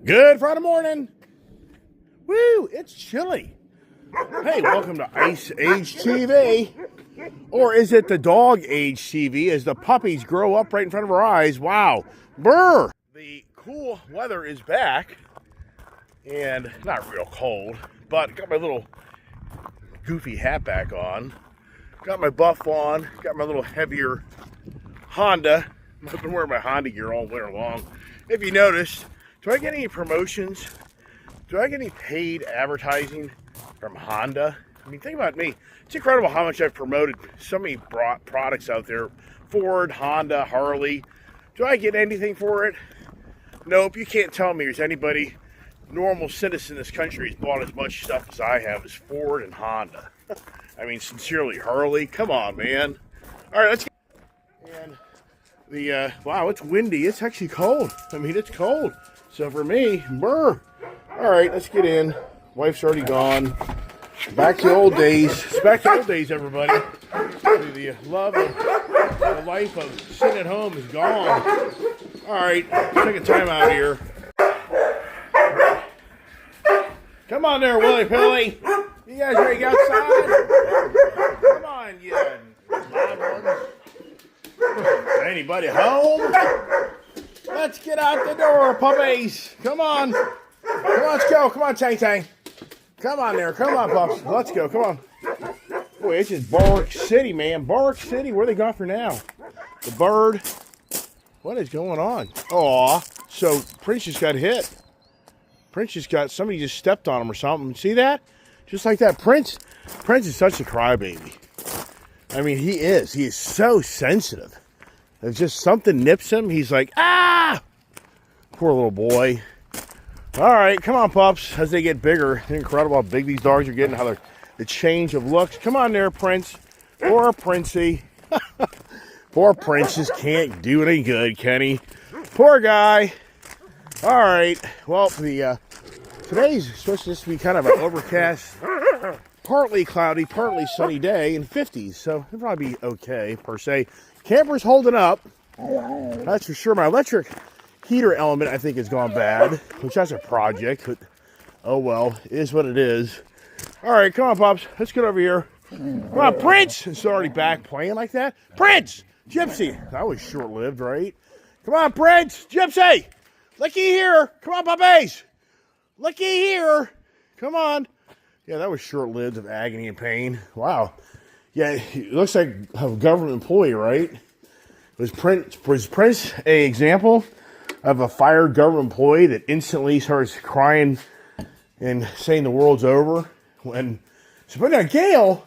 Good Friday morning. Woo, it's chilly. Hey, welcome to Ice Age TV. Or is it the Dog Age TV as the puppies grow up right in front of our eyes? Wow. Brr. The cool weather is back. And not real cold, but got my little goofy hat back on. Got my buff on. Got my little heavier Honda. I've been wearing my Honda gear all winter long. If you noticed, do I get any promotions? Do I get any paid advertising from Honda? I mean, think about me. It's incredible how much I've promoted so many products out there. Ford, Honda, Harley. Do I get anything for it? Nope. You can't tell me there's anybody, normal citizen in this country, has bought as much stuff as I have as Ford and Honda. I mean, sincerely, Harley. Come on, man. All right, let's get... And wow, it's windy. It's actually cold. I mean, it's cold. So for me, brr. All right, let's get in. Wife's already gone. Back to old days. It's back to old days, everybody. The love of the life of sitting at home is gone. All right, take a time out here. Come on there, Willie Pilly. You guys ready to go outside? Come on, you loud ones. Anybody home? Let's get out the door, puppies. Come on. Let's go. Come on, Tang Tang. Come on there. Come on, pups. Let's go. Come on. Boy, it's just Bark City, man. Bark City. Where they got for now? The bird. What is going on? Aw. So Prince just got hit. Prince just got, somebody just stepped on him or something. See that? Just like that. Prince is such a crybaby. I mean, he is. He is so sensitive. If just something nips him, he's like, ah! Poor little boy. All right, come on, pups. As they get bigger, it's incredible how big these dogs are getting, how they're the change of looks. Come on there, Prince. Poor Princey. Poor Prince just can't do any good, Kenny. Poor guy. All right. Well, today's supposed to just be kind of an overcast, partly cloudy, partly sunny day in 50s. So it'll probably be okay, per se. Camper's holding up. That's for sure. My electric heater element, I think, has gone bad, which that's a project. But, oh, well, it is what it is. All right, come on, Pops. Let's get over here. Come on, Prince. It's already back playing like that. Prince! Gypsy. That was short-lived, right? Come on, Prince. Gypsy! Looky here. Come on, puppies. Looky here. Come on. Yeah, that was short-lived of agony and pain. Wow. Yeah, it looks like a government employee, right? Was Prince an example of a fired government employee that instantly starts crying and saying the world's over? But now Gail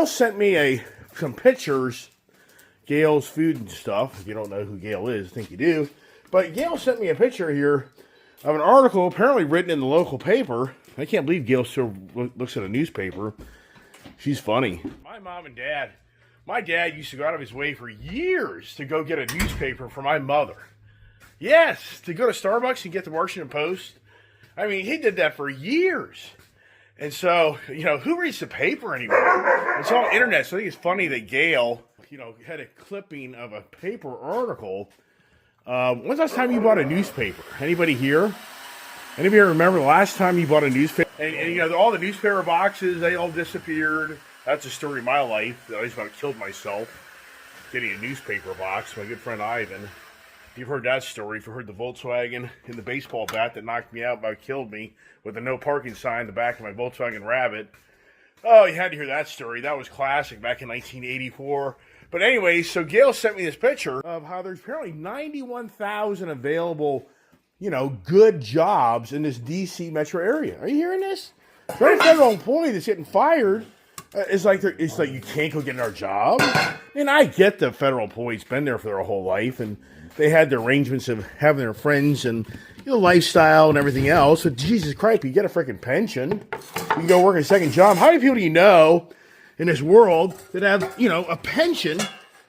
sent me some pictures, Gail's food and stuff. If you don't know who Gail is, I think you do. But Gail sent me a picture here of an article apparently written in the local paper. I can't believe Gail still looks at a newspaper. She's funny. My mom and dad, my dad used to go out of his way for years to go get a newspaper for my mother. Yes, to go to Starbucks and get the Washington Post. I mean, he did that for years. And so, who reads the paper anymore? It's all internet. So I think it's funny that Gail, had a clipping of a paper article. When's the last time you bought a newspaper? Anybody here? Anybody remember the last time you bought a newspaper? And all the newspaper boxes, they all disappeared. That's the story of my life. I just about killed myself getting a newspaper box. My good friend Ivan. You've heard that story. If you heard the Volkswagen and the baseball bat that knocked me out, about killed me, with a no parking sign in the back of my Volkswagen Rabbit. Oh, you had to hear that story. That was classic back in 1984. But anyway, so Gail sent me this picture of how there's apparently 91,000 available, good jobs in this D.C. metro area. Are you hearing this? There's a federal employee that's getting fired. It's like you can't go get another job. And I get the federal employees been there for their whole life, and they had the arrangements of having their friends and lifestyle and everything else. So Jesus Christ, you get a freaking pension. You can go work a second job. How many people do you know in this world that have, a pension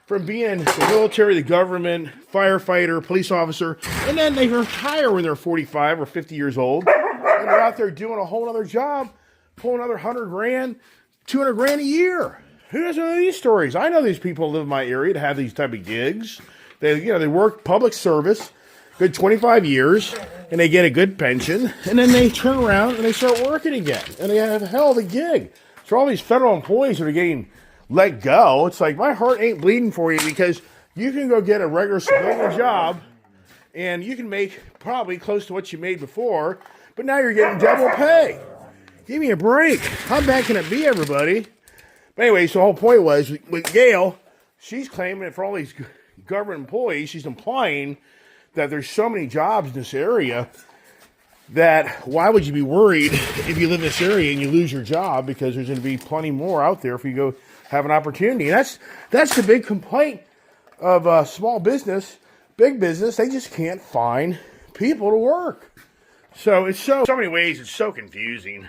from being in the military, the government, firefighter, police officer, and then they retire when they're 45 or 50 years old, and they're out there doing a whole other job, pulling another 100 grand, 200 grand a year. Who doesn't know these stories? I know these people live in my area that have these type of gigs. They work public service, good 25 years, and they get a good pension, and then they turn around and they start working again, and they have a hell of a gig. So all these federal employees that are getting let go, it's like my heart ain't bleeding for you, because you can go get a regular civilian job, and you can make probably close to what you made before, but now you're getting double pay. Give me a break. How bad can it be, everybody? But anyway, so the whole point was, with Gail, she's claiming that for all these government employees, she's implying that there's so many jobs in this area that why would you be worried if you live in this area and you lose your job, because there's going to be plenty more out there if you go have an opportunity. And that's the big complaint of small business, big business. They just can't find people to work. So it's so many ways it's so confusing.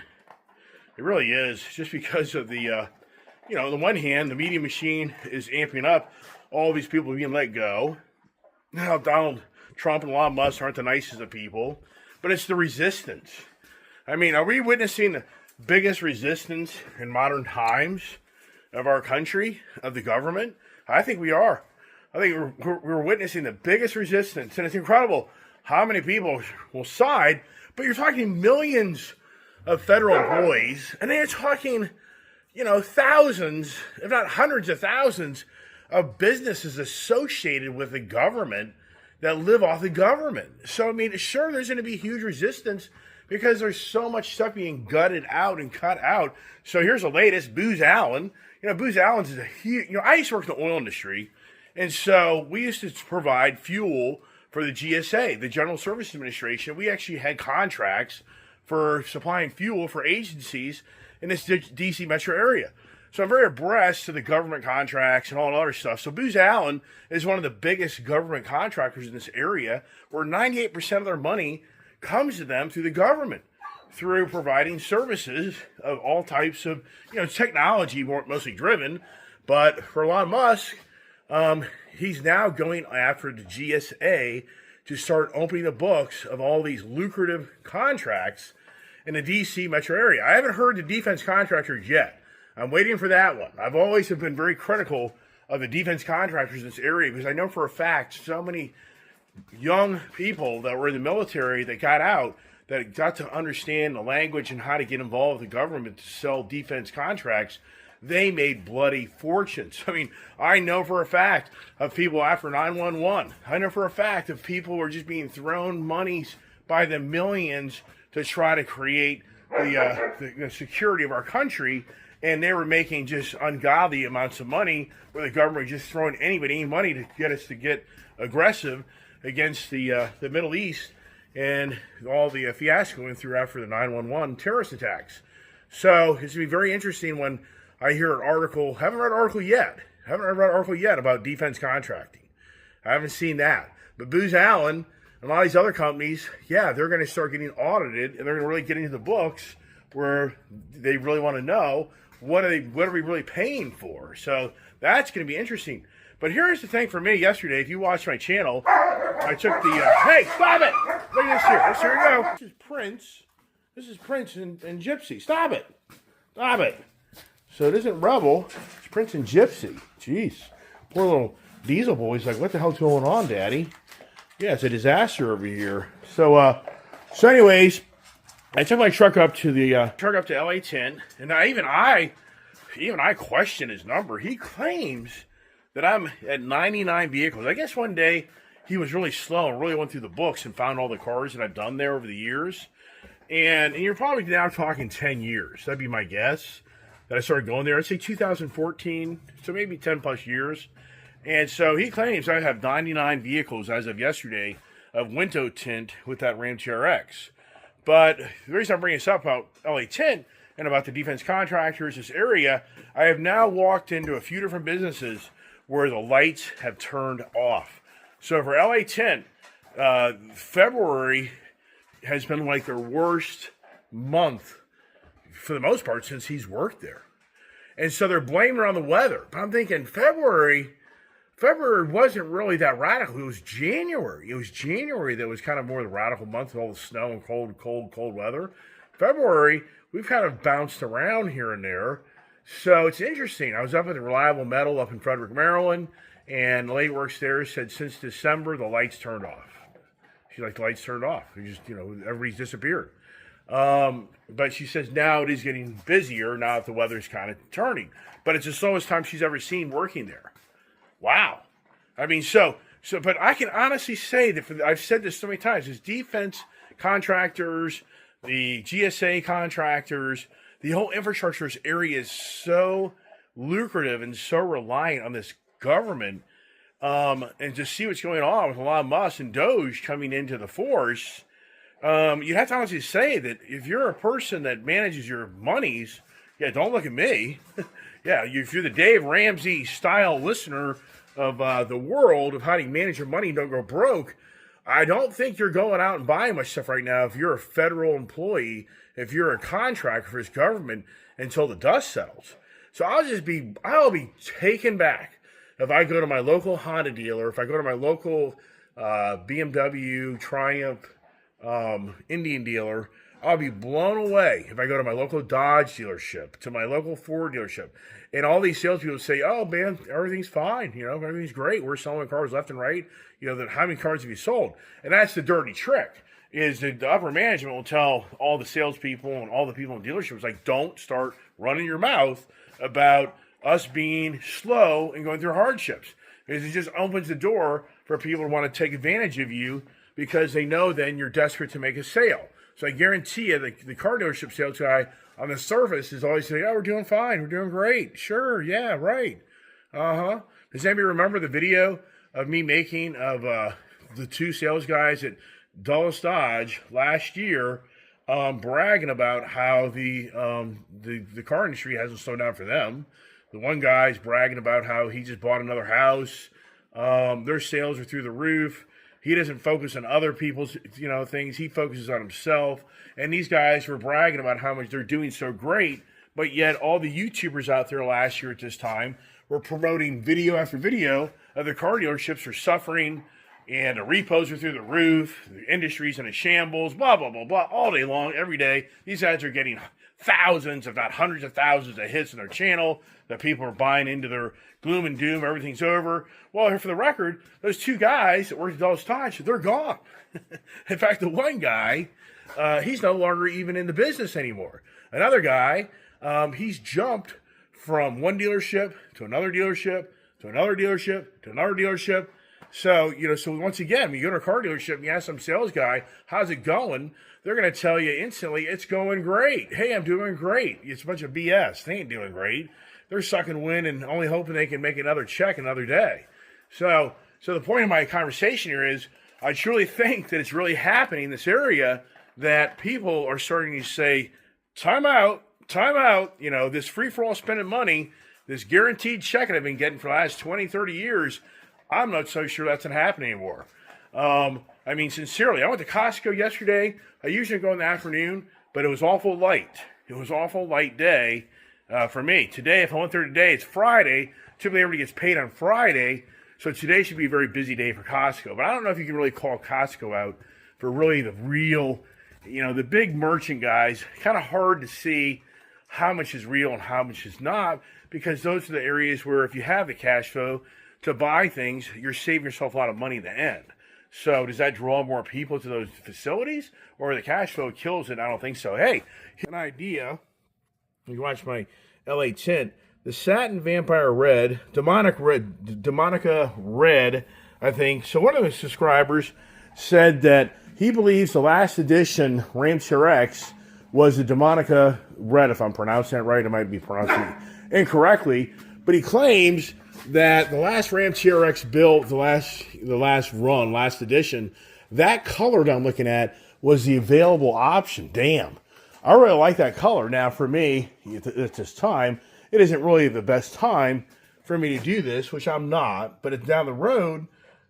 It really is, just because of the, on the one hand, the media machine is amping up all these people being let go. Now Donald Trump and Elon Musk aren't the nicest of people, but it's the resistance. I mean, are we witnessing the biggest resistance in modern times of our country, of the government? I think we are. I think we're witnessing the biggest resistance, and it's incredible how many people will side, but you're talking millions of federal employees, and then you're talking, thousands, if not hundreds of thousands, of businesses associated with the government that live off the government. So, I mean, sure, there's going to be huge resistance because there's so much stuff being gutted out and cut out. So here's the latest, Booz Allen. Booz Allen's is a huge, I used to work in the oil industry, and so we used to provide fuel for the GSA, the General Services Administration. We actually had contracts for supplying fuel for agencies in this D.C. metro area. So I'm very abreast to the government contracts and all that other stuff. So Booz Allen is one of the biggest government contractors in this area, where 98% of their money comes to them through the government, through providing services of all types of, technology, mostly driven. But for Elon Musk, he's now going after the GSA to start opening the books of all these lucrative contracts in the D.C. metro area. I haven't heard the defense contractors yet. I'm waiting for that one. I've always been very critical of the defense contractors in this area, because I know for a fact so many young people that were in the military that got out, that got to understand the language and how to get involved with the government to sell defense contracts, they made bloody fortunes. I mean, I know for a fact of people after 9/11. I know for a fact of people who are just being thrown monies by the millions to try to create the security of our country. And they were making just ungodly amounts of money, where the government was just throwing anybody any money to get us to get aggressive against the Middle East and all the fiasco went through after the 9/11 terrorist attacks. So it's going to be very interesting when I hear an article. Haven't read an article yet about defense contracting. I haven't seen that. But Booz Allen and a lot of these other companies, they're going to start getting audited, and they're going to really get into the books where they really want to know what are we really paying for. So that's going to be interesting. But here's the thing for me yesterday. If you watched my channel, I took the, hey, stop it! Look at this here. Here we go. This is Prince. This is Prince and Gypsy. Stop it. Stop it. So it isn't Rebel. It's Prince and Gypsy. Jeez. Poor little Diesel boy's like, what the hell's going on, Daddy? Yeah, it's a disaster over here. So anyways, I took my truck up to the LA10, and even I question his number. He claims that I'm at 99 vehicles. I guess one day he was really slow and really went through the books and found all the cars that I've done there over the years. And you're probably now talking 10 years. That'd be my guess that I started going there. I'd say 2014, so maybe 10 plus years. And so he claims I have 99 vehicles as of yesterday of window tint with that Ram TRX. But the reason I'm bringing this up about LA10 and about the defense contractors, this area, I have now walked into a few different businesses where the lights have turned off. So for LA10, February has been like their worst month for the most part since he's worked there. And so they're blaming it on the weather. But I'm thinking February wasn't really that radical. It was January. It was January that was kind of more the radical month with all the snow and cold weather. February, we've kind of bounced around here and there. So it's interesting. I was up at the Reliable Metal up in Frederick, Maryland, and the lady works there said since December, the lights turned off. She's like, the lights turned off. We just, everybody's disappeared. But she says now it is getting busier now that the weather's kind of turning. But it's the slowest time she's ever seen working there. Wow. I mean, but I can honestly say that I've said this so many times, is defense contractors, the GSA contractors, the whole infrastructure area is so lucrative and so reliant on this government. And to see what's going on with Elon Musk and Doge coming into the force, you have to honestly say that if you're a person that manages your monies, don't look at me. If you're the Dave Ramsey style listener of the world of how to manage your money and don't go broke, I don't think you're going out and buying much stuff right now if you're a federal employee, if you're a contractor for this government until the dust settles. So I'll be taken back if I go to my local Honda dealer, if I go to my local BMW, Triumph, Indian dealer. I'll be blown away if I go to my local Dodge dealership, to my local Ford dealership, and all these salespeople say, "Oh man, everything's fine. Everything's great. We're selling cars left and right. How many cars have you sold?" And that's the dirty trick. Is that the upper management will tell all the salespeople and all the people in dealerships, like, don't start running your mouth about us being slow and going through hardships, because it just opens the door for people to want to take advantage of you because they know then you're desperate to make a sale. So I guarantee you the car dealership sales guy on the surface is always saying, "Oh, we're doing fine. We're doing great. Sure. Yeah, right. Uh-huh." Does anybody remember the video of me making of the two sales guys at Dulles Dodge last year bragging about how the car industry hasn't slowed down for them? The one guy's bragging about how he just bought another house. Their sales are through the roof. He doesn't focus on other people's, things. He focuses on himself. And these guys were bragging about how much they're doing so great, but yet all the YouTubers out there last year at this time were promoting video after video of their car dealerships are suffering, and the repos are through the roof, the industry's in a shambles, blah, blah, blah, blah, all day long, every day. These guys are getting thousands, if not hundreds of thousands of hits on their channel, that people are buying into their gloom and doom, everything's over. Well, here for the record, those two guys that worked at Dulles Dodge, they're gone. In fact, the one guy, he's no longer even in the business anymore. Another guy, he's jumped from one dealership to another dealership, to another dealership, to another dealership. So, so once again, when you go to a car dealership and you ask some sales guy, how's it going? They're going to tell you instantly, it's going great. Hey, I'm doing great. It's a bunch of BS. They ain't doing great. They're sucking wind and only hoping they can make another check another day. So the point of my conversation here is, I truly think that it's really happening in this area that people are starting to say, time out. This free-for-all spending money, this guaranteed check that I've been getting for the last 20, 30 years, I'm not so sure that's going to happen anymore. Sincerely, I went to Costco yesterday. I usually go in the afternoon, but it was awful light. It was an awful light day for me. Today, if I went there today, it's Friday. Typically, everybody gets paid on Friday, so today should be a very busy day for Costco. But I don't know if you can really call Costco out for really the real, the big merchant guys. Kind of hard to see how much is real and how much is not, because those are the areas where if you have the cash flow to buy things, you're saving yourself a lot of money at the end. So does that draw more people to those facilities, or the cash flow kills it? I don't think so. Hey, an idea. You watch my LA tint. The Satin Vampire Red, Demonica Red, I think. So one of the subscribers said that he believes the last edition Ram TRX was the Demonica Red. If I'm pronouncing that right, I might be pronouncing it incorrectly. But he claims that the last Ram TRX built, the last edition, that color that I'm looking at was the available option. Damn. I really like that color. Now, for me, at this time, it isn't really the best time for me to do this, which I'm not, but it's down the road.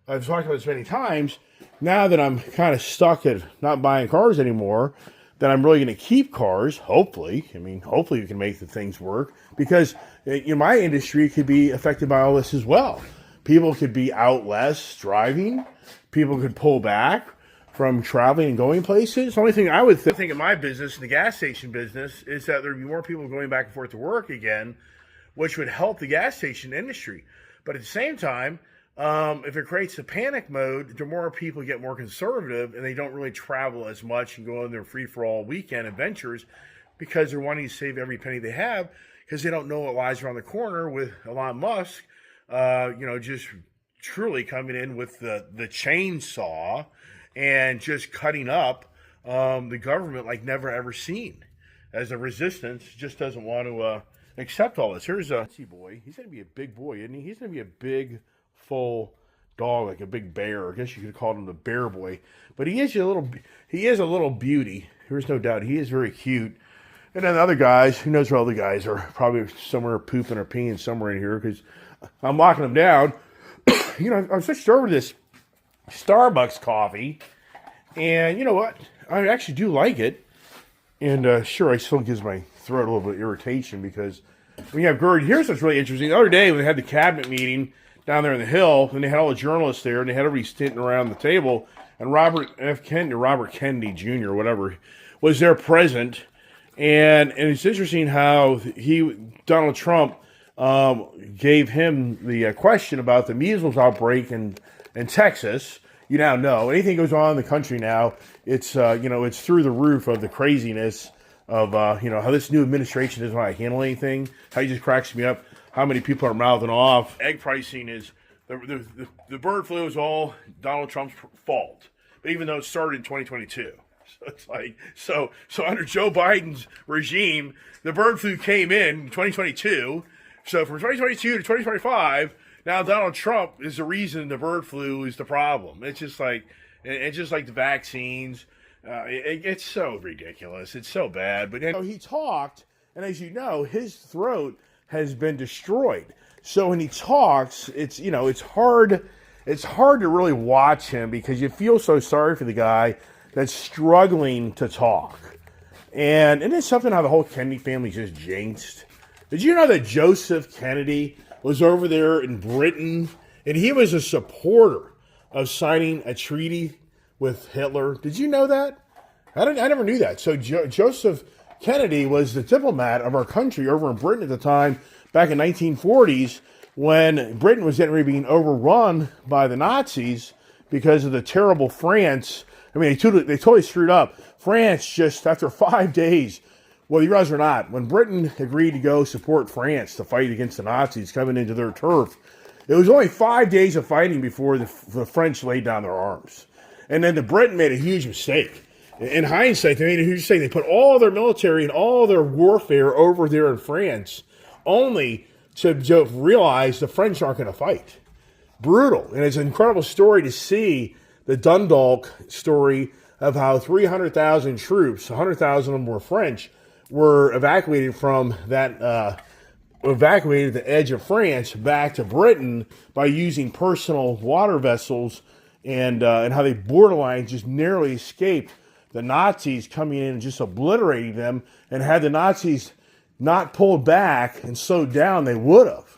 I've talked about this many times. Now that I'm kind of stuck at not buying cars anymore, that I'm really going to keep cars, hopefully. Hopefully we can make the things work, because my industry could be affected by all this as well. People could be out less driving. People could pull back from traveling and going places. The only thing I would think in my business, the gas station business, is that there'd be more people going back and forth to work again, which would help the gas station industry. But at the same time, if it creates a panic mode, the more people get more conservative and they don't really travel as much and go on their free-for-all weekend adventures because they're wanting to save every penny they have because they don't know what lies around the corner with Elon Musk, just truly coming in with the chainsaw and just cutting up the government like never ever seen. As a resistance just doesn't want to accept all this. Here's a boy. He's going to be a big boy, isn't he? He's going to be a big, full dog, like a big bear. I guess you could call him the bear boy. But he is a little beauty. There's no doubt. He is very cute. And then the other guys, who knows where all the guys are, probably somewhere pooping or peeing somewhere in here because I'm locking them down. I'm switched over to this Starbucks coffee. And you know what? I actually do like it. And sure, it still gives my throat a little bit of irritation because when you have GERD, here's what's really interesting. The other day when they had the cabinet meeting down there in the Hill, and they had all the journalists there, and they had everybody sitting around the table, and Robert Kennedy Jr. or whatever was there present. And it's interesting how Donald Trump gave him the question about the measles outbreak in Texas. You now know anything goes on in the country now, it's through the roof of the craziness of how this new administration doesn't want to handle anything. How he just cracks me up. How many people are mouthing off. Egg pricing is the bird flu is all Donald Trump's fault. But even though it started in 2022, so it's like so under Joe Biden's regime, the bird flu came in 2022. So from 2022 to 2025. Now Donald Trump is the reason the bird flu is the problem. It's just like the vaccines. It's so ridiculous. It's so bad. But he talked, and as you know, his throat has been destroyed. So when he talks, it's hard. It's hard to really watch him because you feel so sorry for the guy that's struggling to talk. And it's something how the whole Kennedy family just jinxed. Did you know that Joseph Kennedy was over there in Britain, and he was a supporter of signing a treaty with Hitler? Did you know that? I never knew that. So Joseph Kennedy was the diplomat of our country over in Britain at the time, back in 1940s, when Britain was getting ready to being overrun by the Nazis because of the terrible France. I mean, they totally screwed up. France, just after 5 days, well, you realize or not, when Britain agreed to go support France to fight against the Nazis coming into their turf, it was only 5 days of fighting before the French laid down their arms. And then the Britain made a huge mistake. In hindsight, they made a huge mistake. They put all their military and all their warfare over there in France, only to realize the French aren't going to fight. Brutal. And it's an incredible story to see the Dundalk story of how 300,000 troops, 100,000 of them were French, were evacuated from that, evacuated the edge of France back to Britain by using personal water vessels, and how they borderline just narrowly escaped the Nazis coming in and just obliterating them. And had the Nazis not pulled back and slowed down, they would have.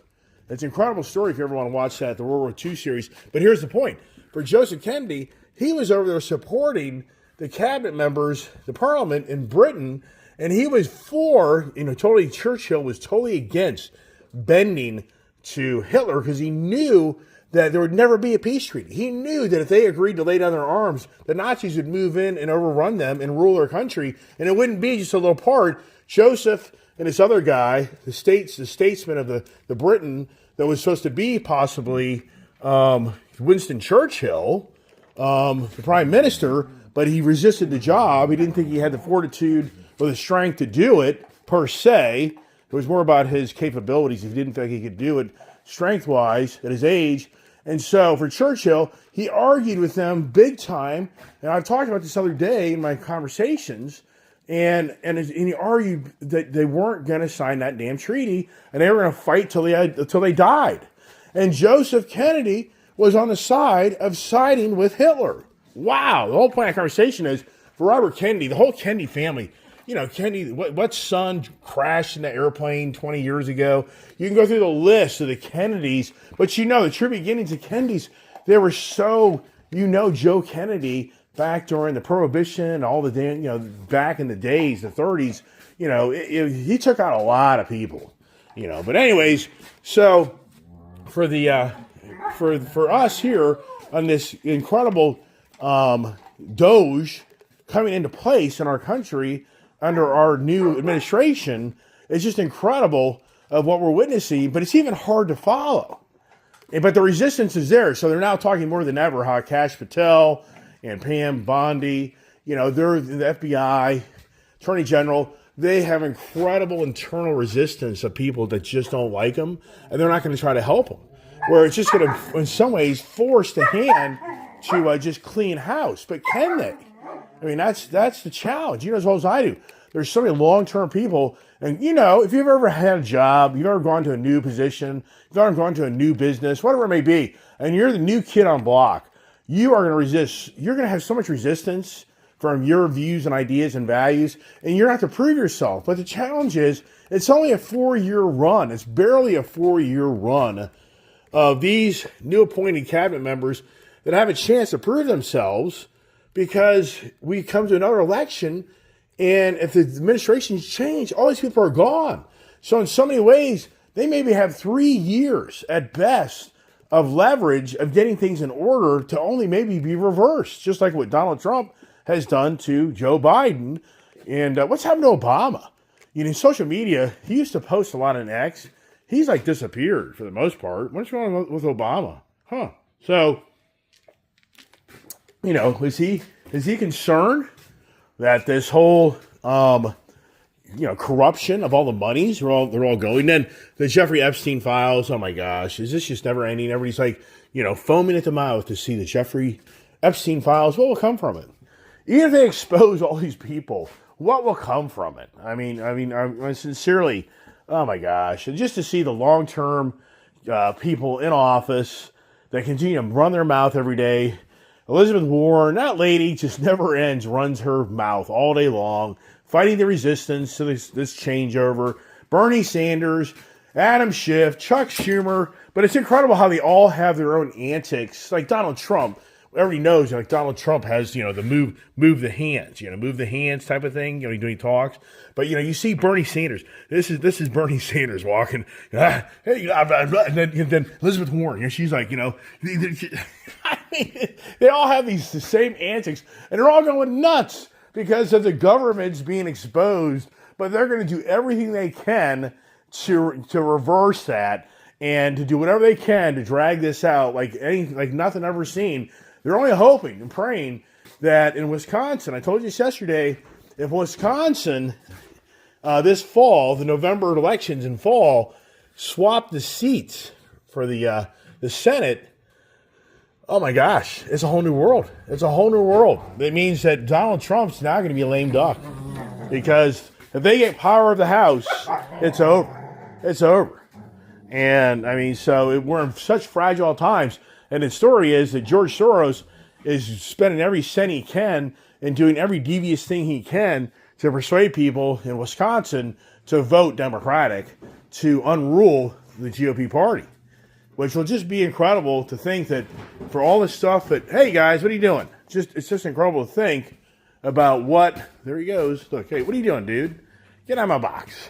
It's an incredible story if you ever want to watch that, the World War II series. But here's the point. For Joseph Kennedy, he was over there supporting the cabinet members, the parliament in Britain, and he was Churchill was totally against bending to Hitler because he knew that there would never be a peace treaty. He knew that if they agreed to lay down their arms, the Nazis would move in and overrun them and rule their country, and it wouldn't be just a little part. Joseph and this other guy, the statesman of the Britain that was supposed to be possibly Winston Churchill, the prime minister, but he resisted the job. He didn't think he had the fortitude or the strength to do it, per se. It was more about his capabilities. He didn't think he could do it strength-wise at his age. And so for Churchill, he argued with them big time. And I've talked about this other day in my conversations. And he argued that they weren't going to sign that damn treaty. And they were going to fight till they died. And Joseph Kennedy was on the side of siding with Hitler. Wow. The whole point of the conversation is, for Robert Kennedy, the whole Kennedy family, Kennedy, what son crashed in the airplane 20 years ago? You can go through the list of the Kennedys, but the true beginnings of Kennedys, they were so, Joe Kennedy, back during the Prohibition, all the, back in the days, the 30s, he took out a lot of people, But anyways, so for the for us here on this incredible Doge coming into place in our country under our new administration. It's just incredible of what we're witnessing, but it's even hard to follow. But the resistance is there. So they're now talking more than ever how Kash Patel and Pam Bondi, they're the FBI, Attorney General, they have incredible internal resistance of people that just don't like them, and they're not going to try to help them. Where it's just going to, in some ways, force the hand to just clean house. But can they? I mean, that's the challenge. You know as well as I do. There's so many long-term people, and if you've ever had a job, you've ever gone to a new position, you've ever gone to a new business, whatever it may be, and you're the new kid on block, you are going to resist. You're going to have so much resistance from your views and ideas and values, and you're going to have to prove yourself. But the challenge is, it's only a 4-year run. It's barely a 4-year run of these new appointed cabinet members that have a chance to prove themselves, because we come to another election, and if the administration's changed, all these people are gone. So in so many ways, they maybe have 3 years at best of leverage of getting things in order to only maybe be reversed, just like what Donald Trump has done to Joe Biden. And what's happened to Obama? In social media, he used to post a lot on X. He's disappeared for the most part. What's going on with Obama? So, is he concerned that this whole, corruption of all the monies, they're all going? Then the Jeffrey Epstein files, oh my gosh, is this just never ending? Everybody's foaming at the mouth to see the Jeffrey Epstein files. What will come from it? Even if they expose all these people, what will come from it? I mean, sincerely, oh my gosh. And just to see the long-term people in office that continue to run their mouth every day. Elizabeth Warren, that lady just never ends, runs her mouth all day long, fighting the resistance to this changeover. Bernie Sanders, Adam Schiff, Chuck Schumer. But it's incredible how they all have their own antics. Like Donald Trump. Everybody knows, Donald Trump has, the move the hands, move the hands type of thing, when he talks. But, you see Bernie Sanders. This is Bernie Sanders walking. Hey, and then Elizabeth Warren, she's like, I mean, they all have the same antics, and they're all going nuts because of the government's being exposed. But they're going to do everything they can to reverse that and to do whatever they can to drag this out like nothing ever seen. They're only hoping and praying that in Wisconsin, I told you this yesterday, if Wisconsin this fall, the November elections in fall, swap the seats for the Senate, oh my gosh, it's a whole new world. It's a whole new world. It means that Donald Trump's now going to be a lame duck, because if they get power of the House, it's over. It's over. And I mean, we're in such fragile times. And the story is that George Soros is spending every cent he can and doing every devious thing he can to persuade people in Wisconsin to vote Democratic to unrule the GOP party, which will just be incredible to think that for all this stuff that, hey guys, what are you doing? It's just incredible to think about what, there he goes. Look, hey, what are you doing, dude? Get out of my box.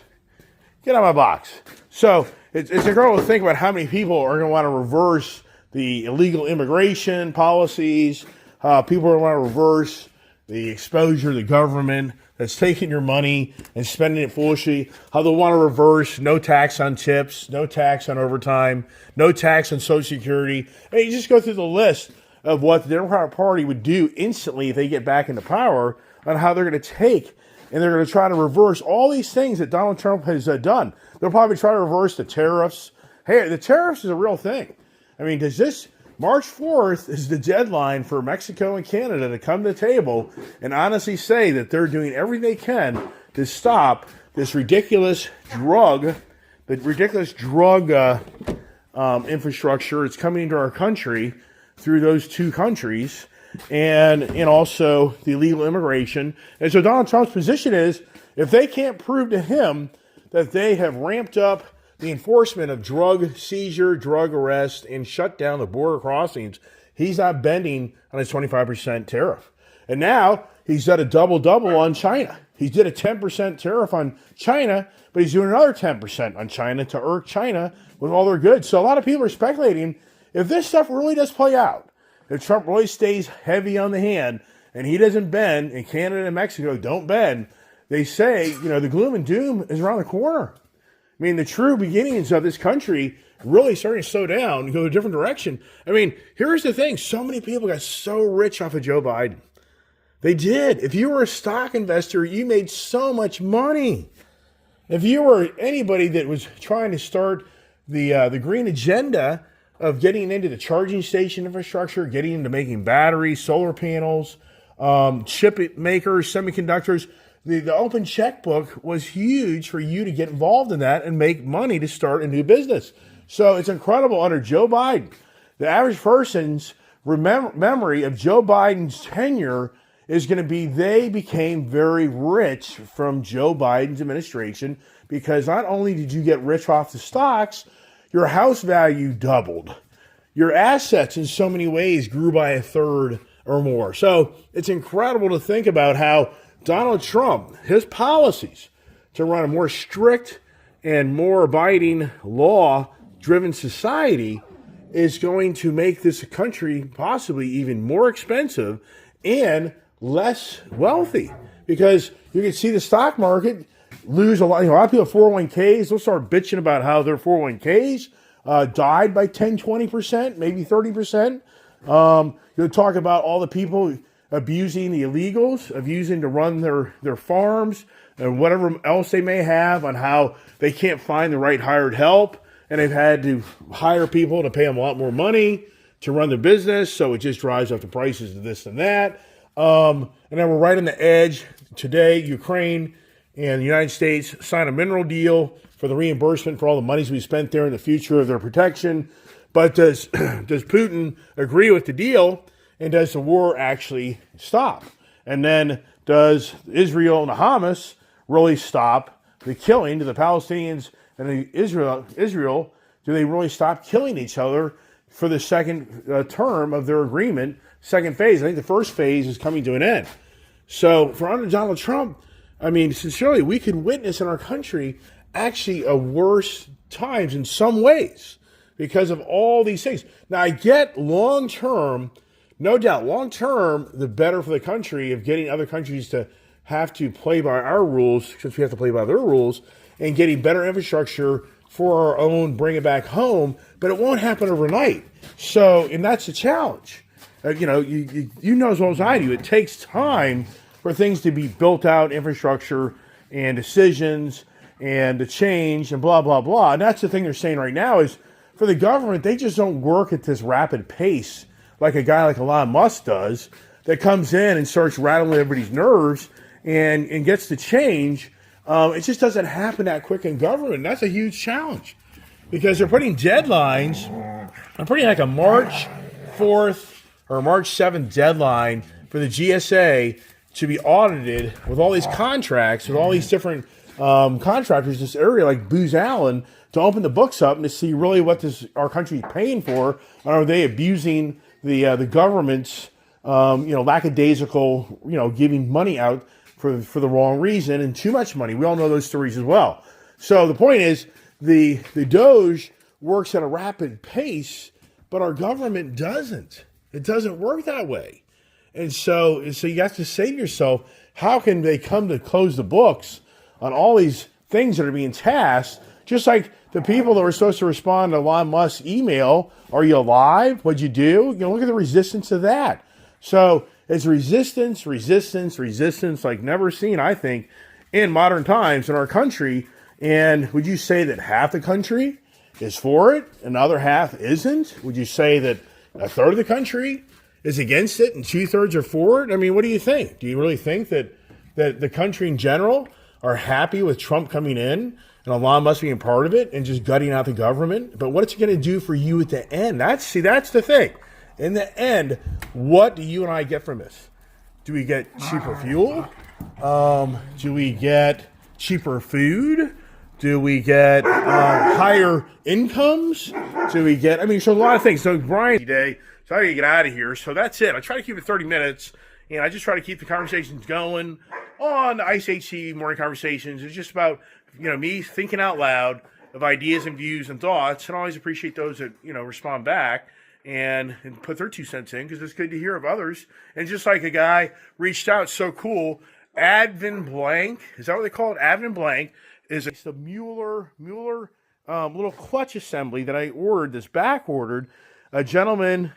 Get out of my box. So it's incredible to think about how many people are going to want to reverse the illegal immigration policies. People are going to want to reverse the exposure of the government that's taking your money and spending it foolishly. How they'll want to reverse no tax on tips, no tax on overtime, no tax on Social Security. And you just go through the list of what the Democratic Party would do instantly if they get back into power, on how they're going to take and they're going to try to reverse all these things that Donald Trump has done. They'll probably try to reverse the tariffs. Hey, the tariffs is a real thing. I mean, March 4th is the deadline for Mexico and Canada to come to the table and honestly say that they're doing everything they can to stop this ridiculous drug infrastructure that's coming into our country through those two countries, and also the illegal immigration. And so Donald Trump's position is, if they can't prove to him that they have ramped up the enforcement of drug seizure, drug arrest, and shut down the border crossings, he's not bending on his 25% tariff. And now he's done a double-double on China. He did a 10% tariff on China, but he's doing another 10% on China to irk China with all their goods. So a lot of people are speculating if this stuff really does play out, if Trump really stays heavy on the hand and he doesn't bend, and Canada and Mexico don't bend, they say, the gloom and doom is around the corner. I mean, the true beginnings of this country really starting to slow down and go a different direction. I mean, here's the thing. So many people got so rich off of Joe Biden. They did. If you were a stock investor, you made so much money. If you were anybody that was trying to start the green agenda of getting into the charging station infrastructure, getting into making batteries, solar panels, chip makers, semiconductors, the open checkbook was huge for you to get involved in that and make money to start a new business. So it's incredible under Joe Biden. The average person's memory of Joe Biden's tenure is going to be they became very rich from Joe Biden's administration, because not only did you get rich off the stocks, your house value doubled. Your assets in so many ways grew by a third or more. So it's incredible to think about how Donald Trump, his policies to run a more strict and more abiding law-driven society is going to make this country possibly even more expensive and less wealthy, because you can see the stock market lose a lot. A lot of people have 401ks. They'll start bitching about how their 401ks died by 10, 20%, maybe 30%. You'll talk about all the people abusing the illegals, abusing to run their farms and whatever else they may have, on how they can't find the right hired help, and they've had to hire people to pay them a lot more money to run their business, so it just drives up the prices of this and that. And then we're right on the edge. Today, Ukraine and the United States sign a mineral deal for the reimbursement for all the monies we spent there in the future of their protection. But does Putin agree with the deal, and does the war actually stop? And then does Israel and the Hamas really stop the killing to the Palestinians and the Israel? Do they really stop killing each other for the second term of their agreement, second phase? I think the first phase is coming to an end. So for under Donald Trump, I mean, sincerely, we could witness in our country actually a worse times in some ways because of all these things. Now, I get long-term, no doubt, long-term, the better for the country of getting other countries to have to play by our rules, since we have to play by their rules, and getting better infrastructure for our own, bring it back home, but it won't happen overnight. So, and that's the challenge. You know as well as I do, it takes time for things to be built out, infrastructure and decisions and to change and blah, blah, blah. And that's the thing they're saying right now is for the government, they just don't work at this rapid pace like a guy like Elon Musk does, that comes in and starts rattling everybody's nerves and gets to change. It just doesn't happen that quick in government. That's a huge challenge because they're putting deadlines. I'm putting like a March 4th or March 7th deadline for the GSA to be audited with all these contracts, with all these different contractors in this area like Booz Allen, to open the books up and to see really what our country is paying for. Are they abusing the government's lackadaisical, giving money out for the wrong reason and too much money? We all know those stories as well. So the point is the Doge works at a rapid pace, but our government doesn't. It doesn't work that way. And so you have to say to yourself, how can they come to close the books on all these things that are being tasked? Just like the people that were supposed to respond to Elon Musk's email, are you alive? What'd you do? Look at the resistance to that. So it's resistance like never seen, I think, in modern times in our country. And would you say that half the country is for it and the other half isn't? Would you say that a third of the country is against it and 2/3 are for it? I mean, what do you think? Do you really think that the country in general are happy with Trump coming in and Elon Musk being part of it and just gutting out the government? But what's it going to do for you at the end? That's the thing. In the end, what do you and I get from this? Do we get cheaper fuel? Do we get cheaper food? Do we get higher incomes? Do we get, so a lot of things. So Brian today, so I got to get out of here. So that's it. I try to keep it 30 minutes, and I just try to keep the conversations going on the Ice HC Morning Conversations. It's just about, me thinking out loud of ideas and views and thoughts, and I always appreciate those that, respond back. and put their 2 cents in, because it's good to hear of others. And just like a guy reached out, so cool. Advin Blank, is that what they call it? Advin Blank is a Mueller little clutch assembly that I ordered, this back ordered. A gentleman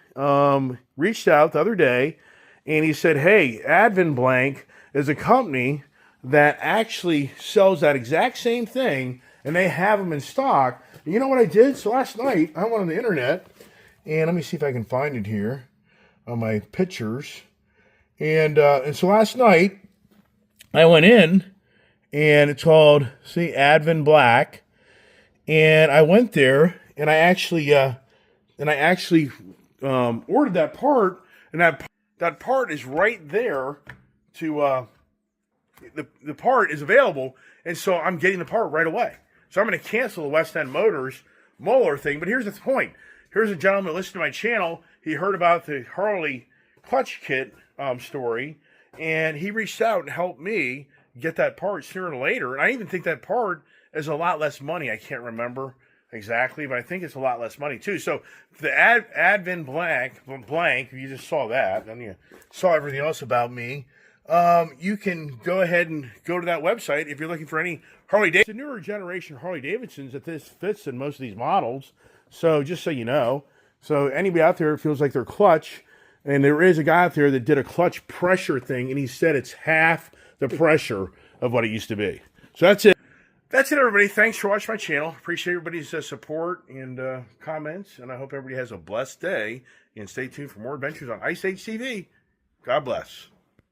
reached out the other day, and he said, hey, Advin Blank is a company that actually sells that exact same thing, and they have them in stock. And you know what I did? So last night, I went on the internet, and let me see if I can find it here on my pictures. And so last night, I went in, and it's called, see, Advin Black. And I went there, and I actually ordered that part, and that part is right there to the part is available, and so I'm getting the part right away. So I'm going to cancel the West End Motors Moeller thing. But here's the point. Here's a gentleman that listened to my channel. He heard about the Harley clutch kit story, and he reached out and helped me get that part sooner or later. And I even think that part is a lot less money. I can't remember exactly, but I think it's a lot less money too. So the Advin Blank, if you just saw that, then you saw everything else about me. You can go ahead and go to that website if you're looking for any Harley Davidson. It's a newer generation Harley Davidsons that this fits in most of these models. So just so you know, so anybody out there feels like they're clutch, and there is a guy out there that did a clutch pressure thing, and he said it's half the pressure of what it used to be. So that's it. That's it, everybody. Thanks for watching my channel. Appreciate everybody's support and comments, and I hope everybody has a blessed day. And stay tuned for more adventures on Ice Age TV. God bless.